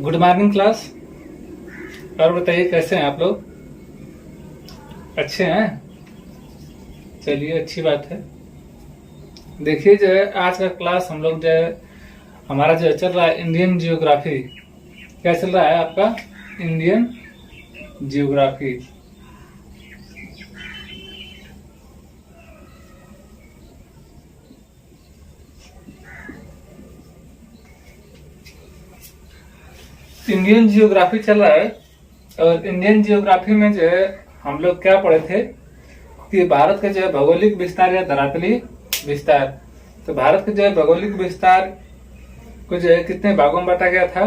Good morning class. और बताइए कैसे हैं आप लोग? अच्छे हैं? चलिए अच्छी बात है। देखिए जो है आज का क्लास हम लोग जो है हमारा जो चल रहा है इंडियन जियोग्राफी। क्या चल रहा है आपका? Indian geography. इंडियन जियोग्राफी चल रहा है और इंडियन जियोग्राफी में जो है हम लोग क्या पढ़े थे कि भारत का जो है भौगोलिक विस्तार या धरातली विस्तार। तो भारत के जो है भौगोलिक विस्तार को जो है कितने भागों में बांटा गया था।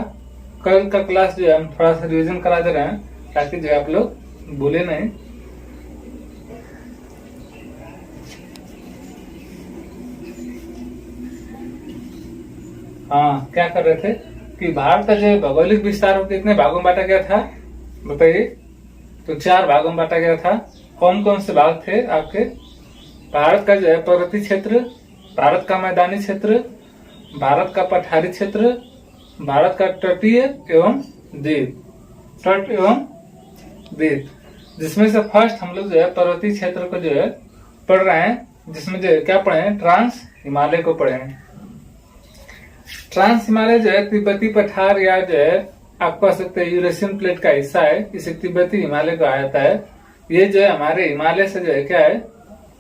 कल का क्लास जो है हम थोड़ा सा रिवीजन करा दे रहे हैं ताकि जो है आप लोग भूले नहीं। हाँ, क्या कर रहे थे कि भारत का जो है भौगोलिक विस्तार को कितने भागों में बांटा गया था बताइए। तो 4 भागों में बांटा गया था। कौन कौन से भाग थे आपके? भारत का जो है पर्वतीय क्षेत्र, भारत का मैदानी क्षेत्र, भारत का पठारी क्षेत्र, भारत का तटीय एवं द्वीप, तट एवं द्वीप। जिसमें से फर्स्ट हम लोग जो है पर्वतीय क्षेत्र को जो है पढ़ रहे हैं, जिसमें जो है क्या पढ़े हैं? ट्रांस हिमालय को पढ़े हैं। ट्रांस हिमालय जो है तिब्बती पठार या जो है आप कह सकते हैं यूरेशियन प्लेट का हिस्सा है। इसे तिब्बती हिमालय कहा जाता है। ये जो है हमारे हिमालय से जो है क्या है,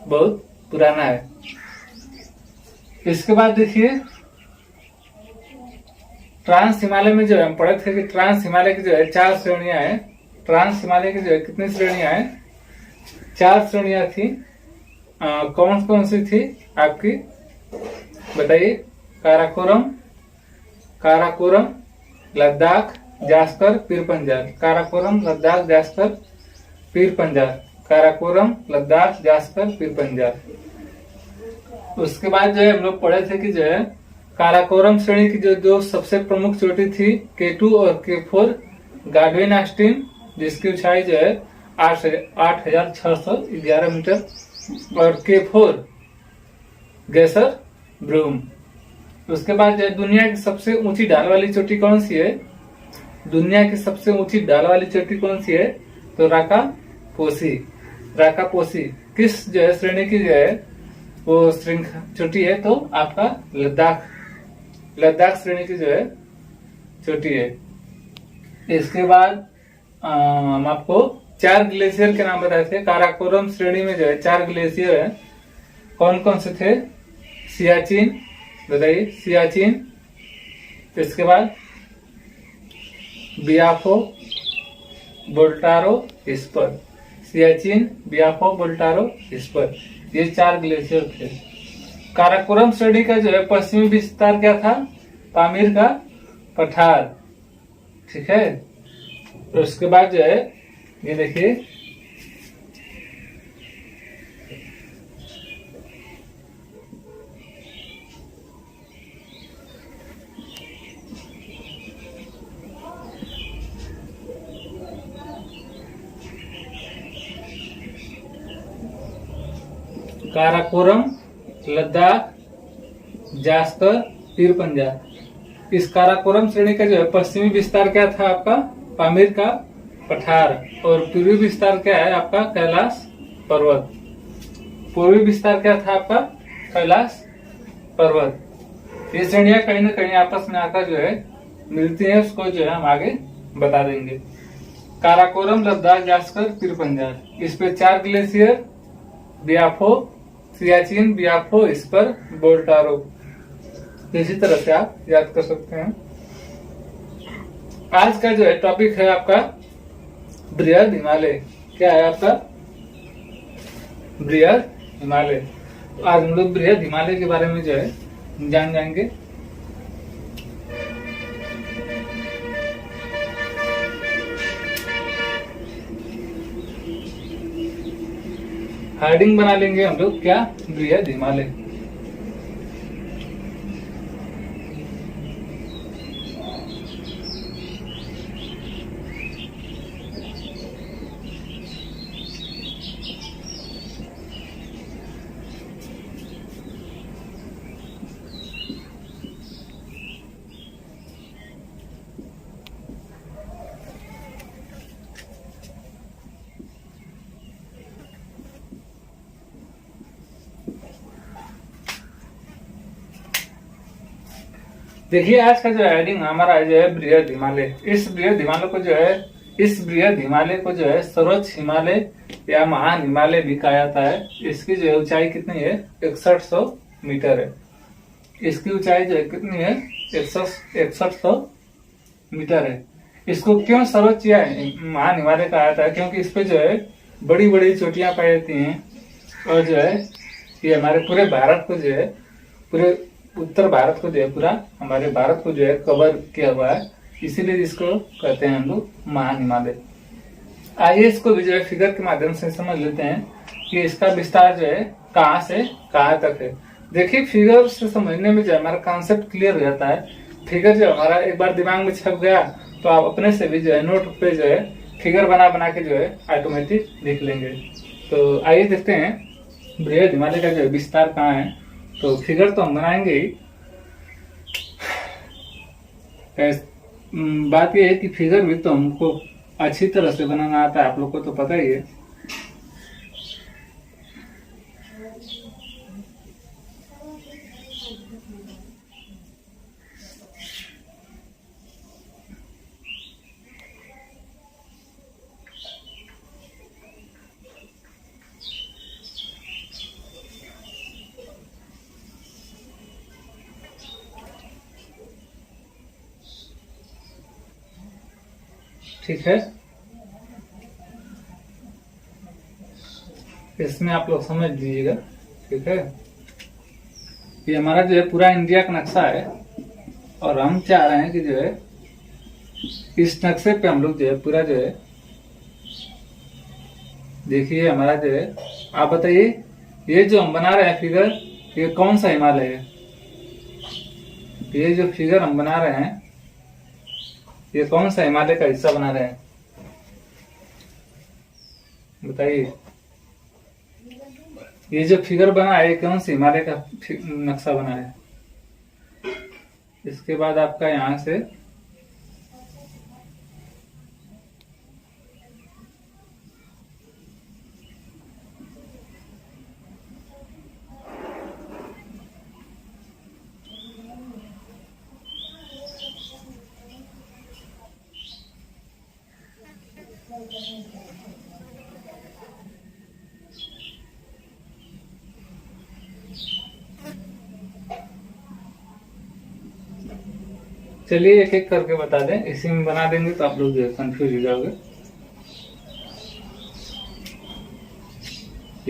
बहुत पुराना है। इसके बाद देखिए ट्रांस हिमालय में जो है हम पढ़े थे कि ट्रांस हिमालय की जो है 4 श्रेणियां हैं। ट्रांस हिमालय की जो है कितनी श्रेणियां हैं? 4 श्रेणियां थी। कौन कौन सी थी आपकी बताइए? काराकोरम, काराकोरम, लद्दाख, जास्कर, पीर पंजाल। काराकोरम, लद्दाख, जास्कर, पीर पंजाल। काराकोरम, लद्दाख, जास्कर, पीर पंजाल। उसके बाद जो है हम लोग पढ़े थे कि जो है काराकोरम श्रेणी की जो सबसे प्रमुख चोटी थी K2 और K4 गाडविन ऑस्टिन, जिसकी ऊंचाई जो है 8,611 मीटर, और K4 गेसर ब्रूम। उसके बाद जो है दुनिया की सबसे ऊंची ढाल वाली चोटी कौन सी है? दुनिया की सबसे ऊंची ढाल वाली चोटी कौन सी है? तो राका पोसी। राका पोसी किस जो है श्रेणी की जो है वो चोटी है? तो आपका लद्दाख, लद्दाख श्रेणी की जो है चोटी है। इसके बाद हम आपको 4 ग्लेशियर के नाम बताए थे। काराकोरम श्रेणी में जो है 4 ग्लेशियर है। कौन कौन से थे? सियाचिन, बताइए सियाचिन। इसके बाद बियाफो, बोल्टारो, स्पर। सियाचिन, बियाफो, बोल्टारो, स्पर, ये 4 ग्लेशियर थे। काराकोरम श्रेणी का जो है पश्चिमी विस्तार क्या था? पामीर का पठार, ठीक है। उसके बाद जो है ये देखिए काराकोरम, लद्दाख, जास्कर, पीर पंजाल। इस काराकोरम श्रेणी का जो है पश्चिमी विस्तार क्या था आपका? पामीर का पठार। और पूर्वी विस्तार क्या है आपका? कैलाश पर्वत। पूर्वी विस्तार क्या था आपका? कैलाश पर्वत। ये श्रेणियां कहीं ना कहीं आपस में आकर जो है मिलती हैं, उसको जो है हम आगे बता देंगे। काराकोरम, लद्दाख, जास्कर, पीर पंजाल, इस पे 4 ग्लेशियर, बियाफो, सियाचिन, बियाफो, स्पर, बोल्टारो। इसी तरह से आप याद कर सकते हैं। आज का जो है टॉपिक है आपका बृहद हिमालय। क्या है आपका? बृहद हिमालय। तो आज हम लोग बृहद हिमालय के बारे में जो है जान जाएंगे। हेडिंग बना लेंगे हम लोग, क्या? बृहद हिमालय। देखिए आज का जो हेडिंग हमारा जो है बृहद हिमालय। इस बृहद हिमालय को जो है सर्वोच्च हिमालय या महान हिमालय भी कहा जाता है। इसकी जो है ऊंचाई कितनी है? 6100 मीटर है। इसकी ऊंचाई जो है कितनी है? 6100 मीटर है। इसको क्यों सर्वोच्च या महान हिमालय कहा जाता है? क्योंकि इस पे जो है बड़ी बड़ी चोटियां पाई जाती हैं और जो है ये हमारे पूरे भारत को जो है, पूरे उत्तर भारत को जो है, पूरा हमारे भारत को जो है कवर किया हुआ है, इसीलिए इसको कहते हैं हम लोग महान हिमालय। आइए इसको भी जो है फिगर के माध्यम से समझ लेते हैं कि इसका विस्तार जो है कहाँ से कहाँ तक है। देखिए फिगर से समझने में जो है हमारा कॉन्सेप्ट क्लियर हो जाता है। फिगर जो हमारा एक बार दिमाग में छप गया तो आप अपने से भी जो है नोट पे जो है फिगर बना बना के जो है ऑटोमेटिक लिख लेंगे। तो आइए देखते हैं बृहद हिमालय का जो है विस्तार कहाँ है। तो फिगर तो हम बनाएंगे ही। बात यह है कि फिगर भी तो हमको अच्छी तरह से बनाना आता है, आप लोग को तो पता ही है। ठीक है, इसमें आप लोग समझ लीजिएगा। ठीक है, ये हमारा जो है पूरा इंडिया का नक्शा है और हम चाह रहे हैं कि जो है इस नक्शे पे हम लोग जो है पूरा जो है, देखिए हमारा जो है, आप बताइए ये जो हम बना रहे हैं फिगर, ये कौन सा हिमालय है? ये जो फिगर हम बना रहे हैं ये कौन सा हिमालय का हिस्सा बना रहे हैं? बताइए। ये जो फिगर बना है ये कौन से हिमालय का नक्शा बना है? इसके बाद आपका यहां से चलिए एक एक करके बता दें, इसी में बना देंगे तो आप लोग जो है कंफ्यूज हो जाओगे।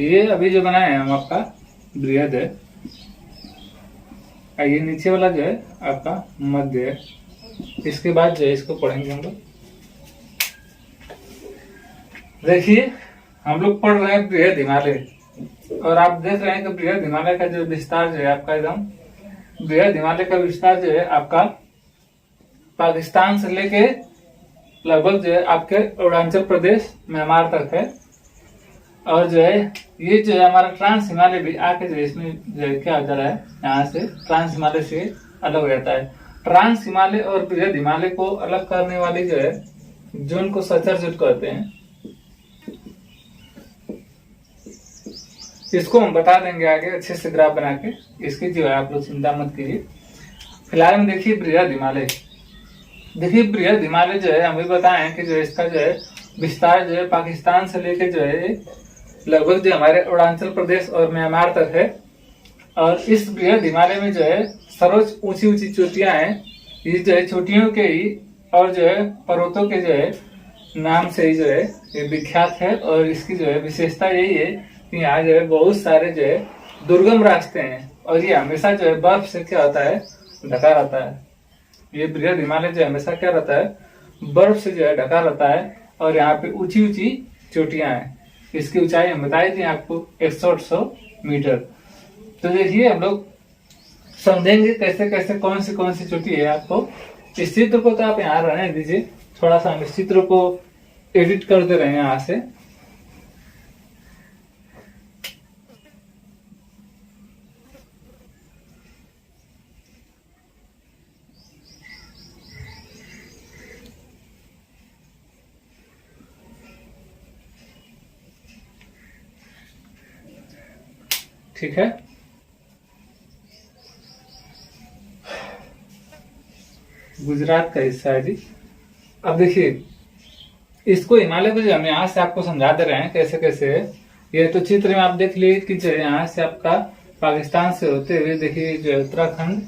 ये अभी जो बनाए हैं हम आपका बृहद है, ये नीचे वाला जो है आपका मध्य है। इसके बाद जो है इसको पढ़ेंगे हम लोग। देखिए हम लोग पढ़ रहे हैं बृहद हिमालय और आप देख रहे हैं कि बृहद हिमालय का जो विस्तार जो है आपका एकदम, बृहद हिमालय का विस्तार जो है आपका पाकिस्तान से लेके लगभग जो है आपके अरुणाचल प्रदेश म्यांमार तक है। और जो है ये जो है हमारा ट्रांस हिमालय भी आके जो है इसमें जो है क्या हो जा रहा है, यहाँ से ट्रांस हिमालय से अलग हो जाता है। ट्रांस हिमालय और बृहद हिमालय को अलग करने वाली जो है जोन को सचर जोन कहते हैं। इसको हम बता देंगे आगे अच्छे से ग्राफ बना के, इसकी जो है आप लोग चिंता मत कीजिए। फिलहाल में देखिए बृहद हिमालय। देखिए बृहद हिमालय जो है हम भी बताएं कि जो इसका जो है विस्तार जो है पाकिस्तान से लेके जो है लगभग जो हमारे अरुणाचल प्रदेश और म्यांमार तक है। और इस बृहद हिमालय में जो है सर्वोच्च ऊंची ऊंची चोटियां हैं। ये जो है चोटियों के ही और जो है पर्वतों के जो है नाम से ही जो है ये विख्यात है। और इसकी जो है विशेषता यही है कि यहाँ जो है बहुत सारे जो है दुर्गम रास्ते हैं और ये हमेशा जो है बर्फ से क्या होता है, ढका रहता है। ये बृहद हिमालय जो हमेशा क्या रहता है, बर्फ से जो है ढका रहता है। और यहाँ पे ऊंची ऊंची चोटियां हैं। इसकी ऊंचाई हम बताई थी आपको 100 मीटर। तो देखिए हम लोग समझेंगे कैसे कैसे कौन सी चोटी है। आपको इस चित्र को तो आप यहाँ रहने दीजिए, थोड़ा सा हम इस चित्र को एडिट करते रहे यहाँ से। ठीक है, गुजरात का हिस्सा है जी। अब देखिए, इसको हिमालय को जो हम यहाँ से आपको समझा दे रहे हैं कैसे कैसे है। ये तो चित्र में आप देख लीजिए कि जो है यहाँ से आपका पाकिस्तान से होते हुए देखिए जो है उत्तराखंड,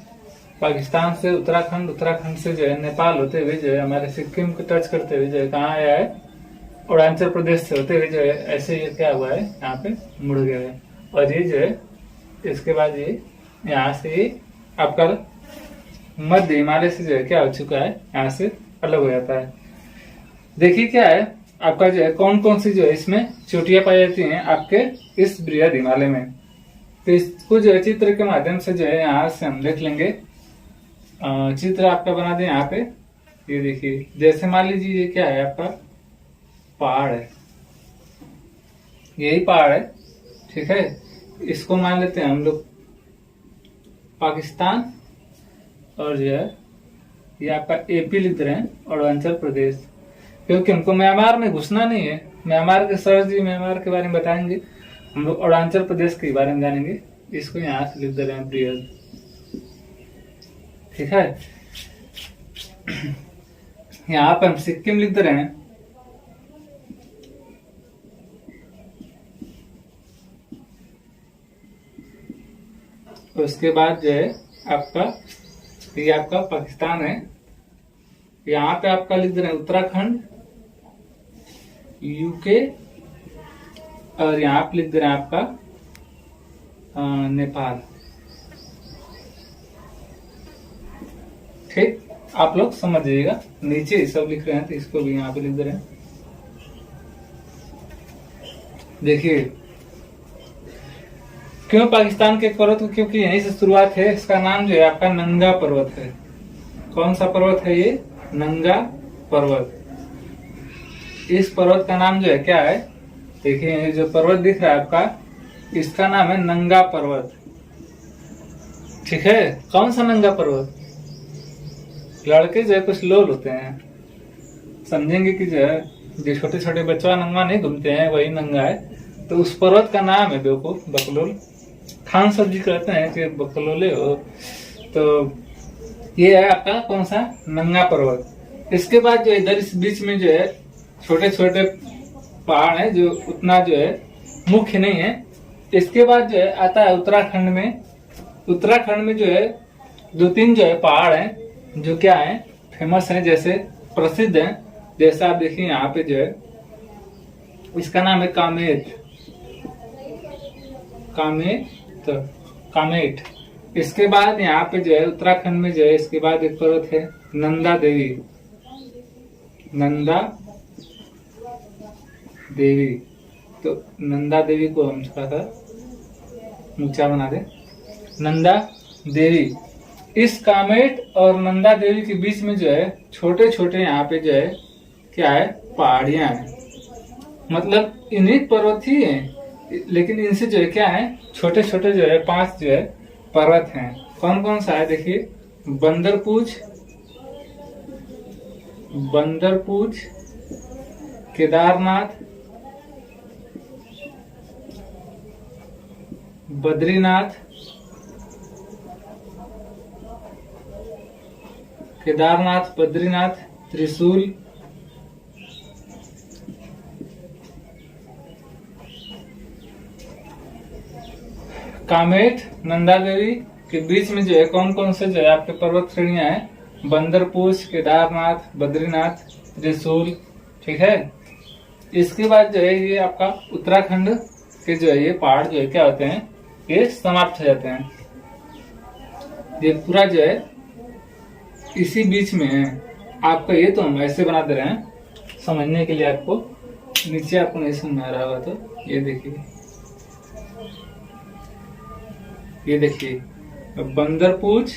पाकिस्तान से उत्तराखंड, उत्तराखंड से जो है नेपाल होते हुए जो है हमारे सिक्किम को टच करते हुए जो है कहाँ आया है, अरुणाचल प्रदेश से होते हुए जो है ऐसे ये क्या हुआ है यहाँ पे मुड़ गया है। और ये जो है इसके बाद ये यहाँ से ये आपका मध्य हिमालय से जो है क्या हो चुका है, यहाँ से अलग हो जाता है। देखिए क्या है आपका जो है कौन कौन सी जो है इसमें चोटियां पाई जाती हैं आपके इस बृहद हिमालय में। तो इसको जो है चित्र के माध्यम से जो है यहाँ से हम देख लेंगे। चित्र आपका बना दें यहाँ पे। ये देखिए, जैसे मान लीजिए ये क्या है आपका पहाड़ है, यही पहाड़ है, ठीक है। इसको मान लेते हैं हम लोग पाकिस्तान, और जो है ये आपका एपी लिख रहे हैं, अरुणाचल प्रदेश, क्योंकि हमको म्यांमार में घुसना नहीं है। म्यांमार के सर जी म्यांमार के बारे में बताएंगे, हम लोग अरुणाचल प्रदेश के बारे में जानेंगे। इसको यहाँ से लिख दे रहे हैं बृहद, ठीक है। यहाँ पे हम सिक्किम लिख दे रहे हैं। उसके बाद जो है आपका ये आपका पाकिस्तान है। यहाँ पे आपका लिख दे रहे हैं उत्तराखंड, यूके, और यहाँ पे लिख दे रहे हैं आपका नेपाल, ठीक। आप लोग समझ जाइएगा, नीचे सब लिख रहे हैं तो इसको भी यहाँ पे लिख दे रहे हैं। देखिए क्यों पाकिस्तान के पर्वत, क्योंकि यहीं से शुरुआत है। इसका नाम जो है आपका नंगा पर्वत है। कौन सा पर्वत है ये? नंगा पर्वत। इस पर्वत का नाम जो है क्या है, देखिए ये जो पर्वत दिख रहा है आपका, इसका नाम है नंगा पर्वत, ठीक है। कौन सा नंगा पर्वत? लड़के जो है कुछ लोग होते हैं, समझेंगे कि जो है जो छोटे छोटे बच्चा नंगा नहीं घूमते हैं वही नंगा है। तो उस पर्वत का नाम है देखो बकलोल। खान सर जी कहते हैं कि बकलोले हो। तो ये है आपका कौन सा? नंगा पर्वत। इसके बाद जो इधर इस बीच में जो है छोटे छोटे पहाड़ है जो उतना जो है मुख्य नहीं है। इसके बाद जो है आता है उत्तराखंड में। उत्तराखंड में जो है दो तीन जो है पहाड़ है जो क्या है फेमस है, जैसे प्रसिद्ध है। जैसे आप देखिए यहाँ पे जो है इसका नाम है कामेट। कामेट। इसके बाद यहाँ पे जो है उत्तराखंड में जो है इसके बाद एक पर्वत है नंदा देवी। नंदा देवी, तो नंदा देवी को हम थोड़ा सा ऊंचा बना दे। नंदा देवी, इस कामेट और नंदा देवी के बीच में जो है छोटे छोटे यहाँ पे जो है क्या है पहाड़ियां हैं। मतलब इन्हीं पर्वत ही है, लेकिन इनसे जो है क्या है छोटे छोटे जो है 5 जो है पर्वत हैं। कौन कौन सा है देखिए? बंदरपूछ, केदारनाथ, बद्रीनाथ, त्रिशूल, कामेट, नंदा देवी के बीच में जो है कौन कौन से जो है आपके पर्वत श्रेणियां हैं? बंदरपूछ, केदारनाथ, बद्रीनाथ, त्रिशूल, ठीक है। इसके बाद जो है ये आपका उत्तराखंड के जो है ये पहाड़ जो है क्या होते हैं, ये समाप्त हो जाते हैं। ये पूरा जो है इसी बीच में है आपका। ये तो हम ऐसे बना दे रहे हैं समझने के लिए आपको, नीचे आपको नहीं समझ आ रहा होगा तो ये देखिए बंदरपूछ,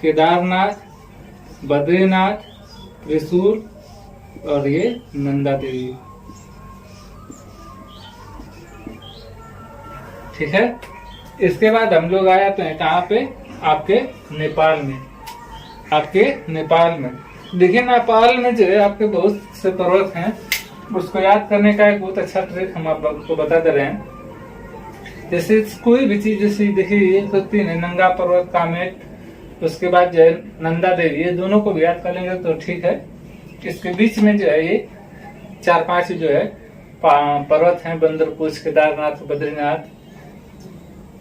केदारनाथ, बद्रीनाथ, त्रिशूल और ये नंदा देवी, ठीक है। इसके बाद हम लोग आ जाते हैं कहाँ पे? आपके नेपाल में। देखिए नेपाल में जो है आपके बहुत से पर्वत हैं। उसको याद करने का एक बहुत अच्छा ट्रिक हम आपको बता दे रहे हैं। जैसे कोई भी चीज, जैसे देखिए ये तो 3 है, नंगा पर्वत, कामेट उसके बाद जो है नंदा देवी, ये दोनों को भी याद कर लेंगे तो ठीक है। इसके बीच में जो है ये 4-5 जो है पर्वत हैं, बंदरपूछ, केदारनाथ, बद्रीनाथ,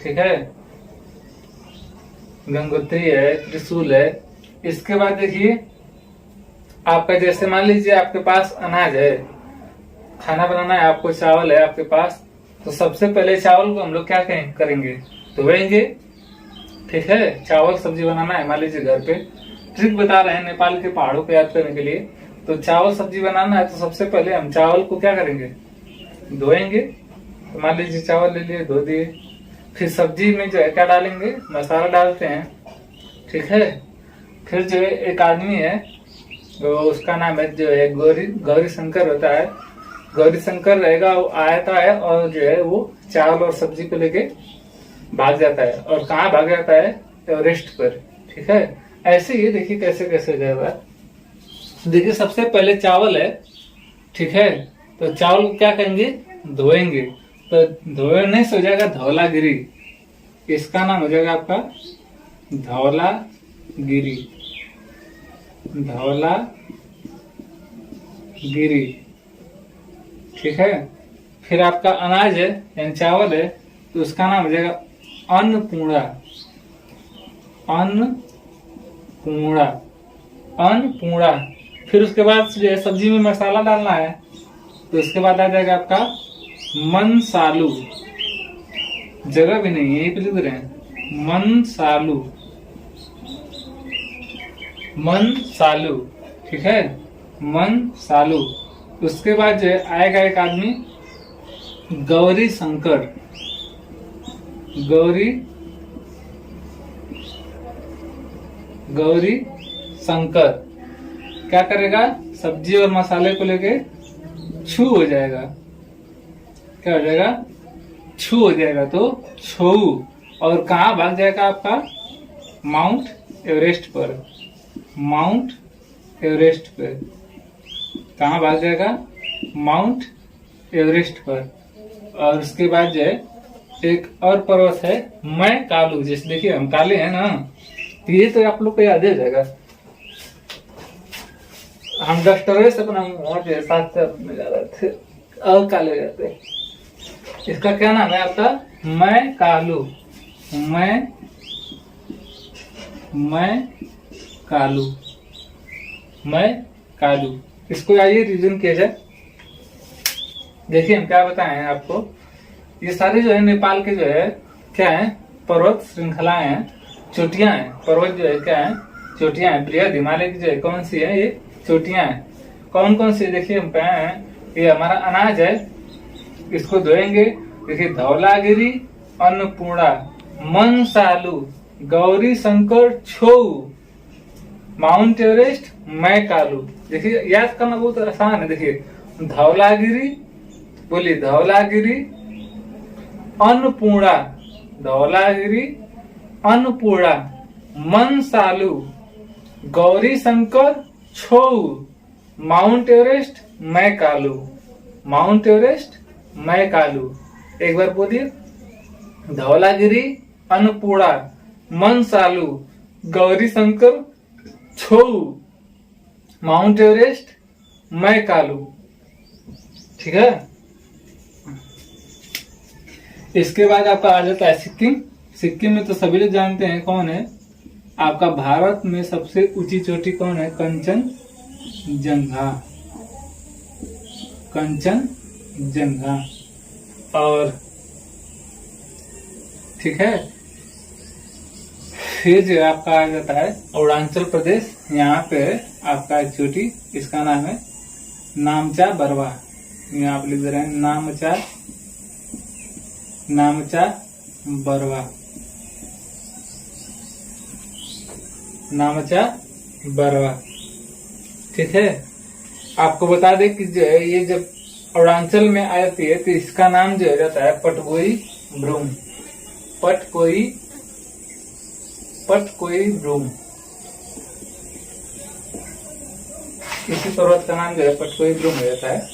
ठीक है, गंगोत्री है, त्रिशूल है। इसके बाद देखिए आपका जैसे मान लीजिए आपके पास अनाज है, खाना बनाना है आपको, चावल है आपके पास, तो सबसे पहले चावल को हम लोग क्या करेंगे, धोएंगे, ठीक है। चावल सब्जी बनाना है मान लीजिए घर पे, ट्रिक बता रहे हैं नेपाल के पहाड़ों पे याद करने के लिए। तो चावल सब्जी बनाना है तो सबसे पहले हम चावल को क्या करेंगे, धोएंगे। तो मान लीजिए चावल ले लिए, धो दिए, फिर सब्जी में जो है क्या डालेंगे, मसाला डालते हैं, ठीक है। फिर जो है एक आदमी है, तो उसका नाम है जो है गौरी शंकर होता है, गौरी शंकर रहेगा, वो आता है और जो है वो चावल और सब्जी को लेके भाग जाता है। और कहाँ भाग जाता है, एवरेस्ट पर, ठीक है। ऐसे ही देखिए कैसे कैसे जाएगा। देखिए सबसे पहले चावल है, ठीक है, तो चावल को क्या करेंगे, धोएंगे। तो धोने से हो जाएगा धौलागिरी, इसका नाम हो जाएगा आपका धौलागिरी, धौलागिरी, ठीक है। फिर आपका अनाज है यानी चावल है, तो उसका नाम हो जाएगा अन्नपूर्णा, अन्नपूर्णा, अन्नपूर्णा। फिर उसके बाद जो है सब्जी में मसाला डालना है, तो उसके बाद आ जाएगा आपका मनसालू, जगह भी नहीं है, यही पे लिख रहे हैं, मनसालू, मनसालू, ठीक है, मनसालू। उसके बाद जो है आएगा एक आदमी गौरी शंकर, गौरी शंकर क्या करेगा, सब्जी और मसाले को लेके छू हो जाएगा, क्या हो जाएगा, छू हो जाएगा, तो छू। और कहाँ भाग जाएगा आपका, माउंट एवरेस्ट पर, माउंट एवरेस्ट पर, कहाँ भाग जाएगा, माउंट एवरेस्ट पर। और उसके बाद जो है एक और पर्वत है मैं कालू, जैसे देखिए हम काले हैं ना, तो ये तो आप लोग को याद हो जाएगा। हम डस्टर से अपना मुंह साथ से में जा रहे थे और काले हो जाते। इसका क्या नाम है आपका, मैं कालू, मैं कालू, मैं कालू। इसको आइए रीजन किया जाए। देखिए हम क्या बताएं आपको, ये सारे जो है नेपाल के जो है क्या है, पर्वत श्रृंखलाएं हैं, चोटियां हैं। पर्वत जो है क्या है, चोटियां हैं। बृहद हिमालय की जो है कौन सी है, ये चोटियां हैं। कौन कौन सी, देखिए हम क्या है, ये हमारा अनाज है, इसको धोएंगे। देखिए धौलागिरी, अन्नपूर्णा, मनसालू, गौरी शंकर, छऊ, माउंट एवरेस्ट, मैं कालू। देखिए याद करना बहुत आसान है। देखिए धौलागिरी, बोलिए धौलागिरी, अन्नपूर्णा, धौलागिरी, अन्नपूर्णा, मनसालू, गौरी शंकर, छऊ, माउंट एवरेस्ट, मैं कालू, माउंट एवरेस्ट, मैं कालू। एक बार बोलिए धौलागिरी, अन्नपूर्णा, मनसालू, गौरी शंकर, छऊ, माउंट एवरेस्ट, मैं कालू, ठीक है। इसके बाद आपका आ जाता है सिक्किम। सिक्किम में तो सभी लोग जानते हैं कौन है आपका, भारत में सबसे ऊंची चोटी कौन है, कंचनजंगा, कंचनजंगा। और ठीक है, फिर जो आपका आ जाता है अरुणाचल प्रदेश, यहाँ पे आपका एक चोटी, इसका नाम है नामचा बरवा। यहाँ आप लिख दे रहे हैं नामचा, नामचा बरवा, नामचा बरवा, ठीक है। आपको बता दें कि जो है ये जब अरुणाचल में आती है तो इसका नाम जो है जाता है पटकोई ब्रूम, पटकोई ब्रूम। इसी पर्वत का नाम जो है पटकोई ब्रूम हो जाता है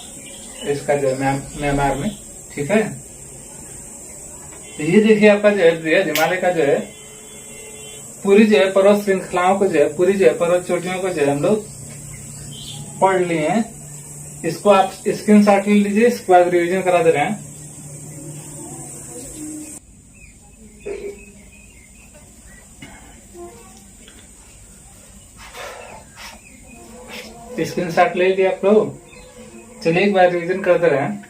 इसका जो है म्यांमार में, ठीक है। तो ये देखिए आपका जो है बृहद हिमालय का जो है पूरी जो है पर्वत श्रृंखलाओं को जो है, पूरी जो है पर्वत चोटियों को जो है हम लोग पढ़ लिए हैं। इसको आप स्क्रीनशॉट ले लीजिए, इसके बाद रिवीजन करा दे रहे हैं। स्क्रीनशॉट ले लिया आप लोग। चलिए एक बार रिवीजन कर दे रहे हैं।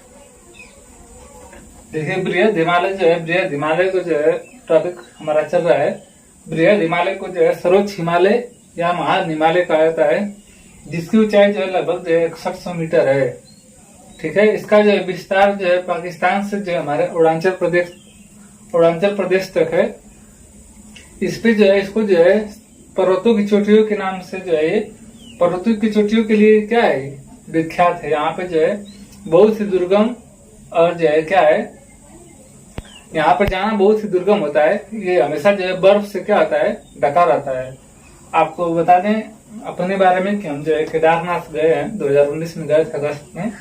देखिए बृहद हिमालय जो है, बृहद हिमालय को जो है टॉपिक हमारा चल रहा है। बृहद हिमालय को जो है सर्वोच्च हिमालय या महान हिमालय कहा जाता है, जिसकी ऊंचाई जो है लगभग जो है 6100 मीटर है। ठीक है, इसका जो है विस्तार जो है पाकिस्तान से जो है हमारे अरुणाचल प्रदेश तक है। इस पे जो है इसको जो है पर्वतों की चोटियों के नाम से जो है ये पर्वतों की चोटियों के लिए क्या है विख्यात है। यहाँ पे जो है बहुत ही दुर्गम और जो है क्या है, यहाँ पर जाना बहुत ही दुर्गम होता है। ये हमेशा जो है बर्फ से क्या होता है, ढका रहता है। आपको बता दें अपने बारे में कि हम जो है केदारनाथ गए हैं, 2019 में गए थे अगस्त में,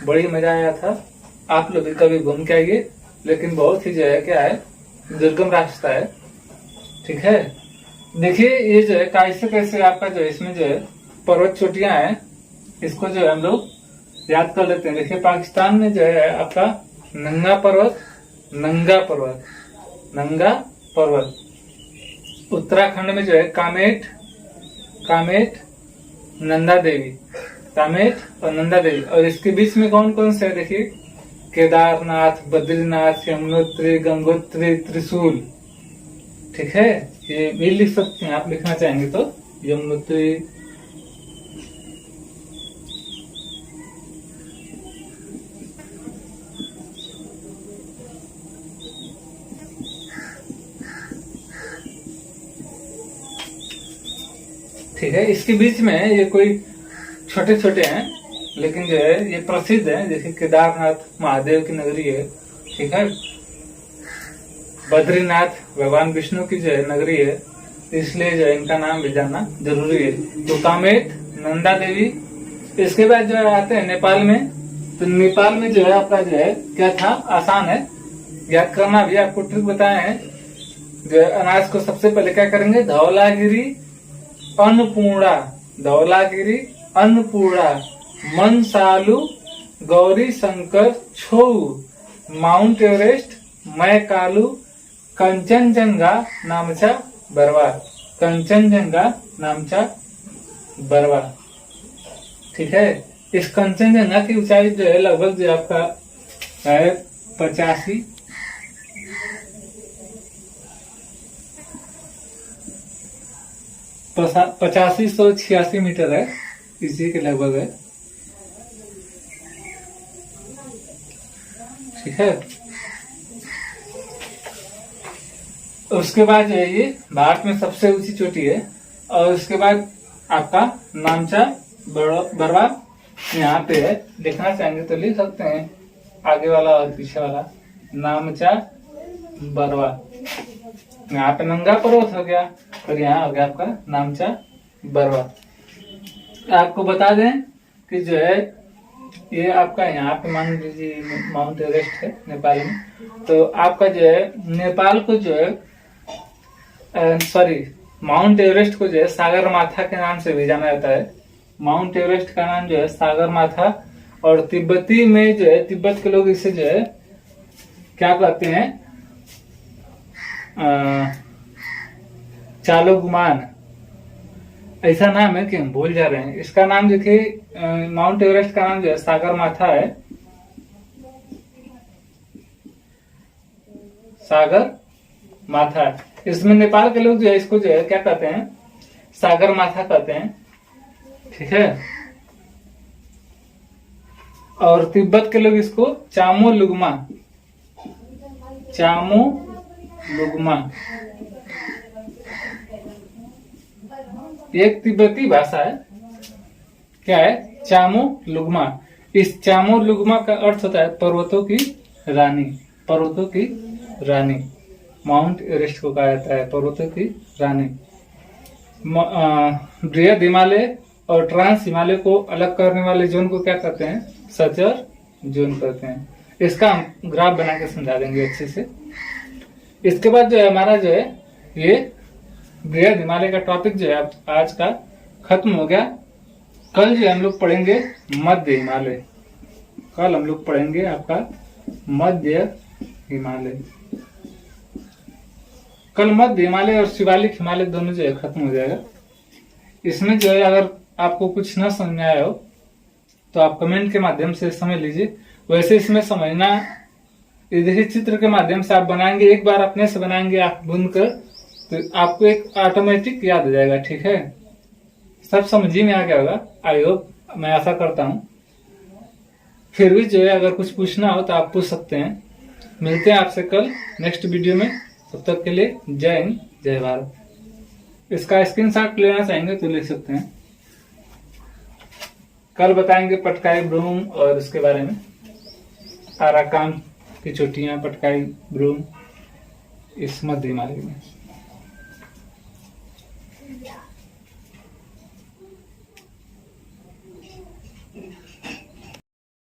बड़ी मजा आया था। आप लोग भी कभी घूम के आइए, लेकिन बहुत ही जो है क्या है दुर्गम रास्ता है। ठीक है, देखिए ये जो है कैसे कैसे आपका जो है इसमें जो है पर्वत चोटियां हैं, इसको जो है हम लोग याद कर लेते हैं। देखिए पाकिस्तान में जो है आपका नंगा पर्वत, उत्तराखंड में जो है कामेट, नंदा देवी, कामेट और नंदा देवी। और इसके बीच में कौन कौन से है देखिए, केदारनाथ, बद्रीनाथ, यमुनोत्री, गंगोत्री, त्रिशूल। ठीक है, ये भी लिख सकते हैं आप, लिखना चाहेंगे तो यमुनोत्री, ठीक है। इसके बीच में ये कोई छोटे छोटे हैं, लेकिन जो है ये प्रसिद्ध है। जैसे केदारनाथ महादेव की नगरी है। ठीक है, बद्रीनाथ भगवान विष्णु की जो है नगरी है, इसलिए जो है इनका नाम भी जानना जरूरी है। तो कामेट, नंदा देवी। इसके बाद जो है आते हैं नेपाल में। तो नेपाल में जो है आपका जो है क्या था, आसान है याद करना भी। आपको ट्रिक बताए हैं। जो है अनाज को सबसे पहले क्या करेंगे, धौलागिरी, अन्नपूर्णा, मनसालू, गौरी शंकर, छोऊ, माउंट एवरेस्ट, मैकालू, कंचनजंगा, नामचा, बरवा। ठीक है, इस कंचनजंगा की ऊंचाई जो है लगभग जो आपका है 8586 मीटर है, इसी के लगभग है। ठीक है, उसके बाद जो है ये भारत में सबसे ऊंची चोटी है। और उसके बाद आपका नामचा बरवा यहाँ पे है। देखना चाहेंगे तो लिख सकते हैं, आगे वाला और पीछे वाला, नामचा बरवा। यहाँ पे नंगा पर्वत हो गया और यहाँ हो गया आपका नामचा बरवा। आपको बता दें कि जो है ये आपका यहाँ पे मान लीजिए माउंट एवरेस्ट है नेपाल में। तो आपका जो है नेपाल को जो है माउंट एवरेस्ट को जो है सागर माथा के नाम से भी जाना जाता है। माउंट एवरेस्ट का नाम जो है सागर माथा। और तिब्बती में जो है, तिब्बत के लोग इसे जो है क्या कहते हैं, चालोगुमान, ऐसा नाम है कि हम भूल जा रहे हैं। इसका नाम देखिए, माउंट एवरेस्ट का नाम जो है सागर माथा है, सागर माथा। इसमें नेपाल के लोग जो है इसको जो है क्या कहते हैं, सागर माथा कहते हैं। ठीक है, और तिब्बत के लोग इसको चामो लुगमा, एक तिब्बती भाषा है, क्या है, चामो लुगमा। इस चामो लुगमा का अर्थ होता है पर्वतों की रानी। माउंट एवरेस्ट को कहा जाता है पर्वतों की रानी। बृहद हिमालय और ट्रांस हिमालय को अलग करने वाले जोन को क्या कहते हैं, सचर जोन कहते हैं। इसका हम ग्राफ बना के समझा देंगे अच्छे से। इसके बाद जो है हमारा जो है ये बृहद हिमालय का टॉपिक जो है आज का खत्म हो गया। कल जो हम लोग पढ़ेंगे मध्य हिमालय। कल हम लोग पढ़ेंगे आपका मध्य हिमालय। कल मध्य हिमालय और शिवालिक हिमालय दोनों जो है खत्म हो जाएगा। इसमें जो है अगर आपको कुछ ना समझ में आया हो तो आप कमेंट के माध्यम से समझ लीजिए। वैसे इसमें समझना देखिए चित्र के माध्यम से आप बनाएंगे, एक बार अपने से बनाएंगे आप बुन कर, तो आपको एक ऑटोमेटिक याद हो जाएगा। ठीक है, सब समझ में आ गया होगा, आई होप, मैं आशा करता हूँ। फिर भी जो है अगर कुछ पूछना हो तो आप पूछ सकते हैं। मिलते हैं आपसे कल नेक्स्ट वीडियो में। तब तक के लिए जय हिंद जय भारत। इसका स्क्रीनशॉट लेना चाहेंगे तो ले सकते हैं। कल बताएंगे पटकाई ब्रूम और इसके बारे में, आराकान की चोटियां, पटकाई ब्रूम इस मध्य हिमालय में।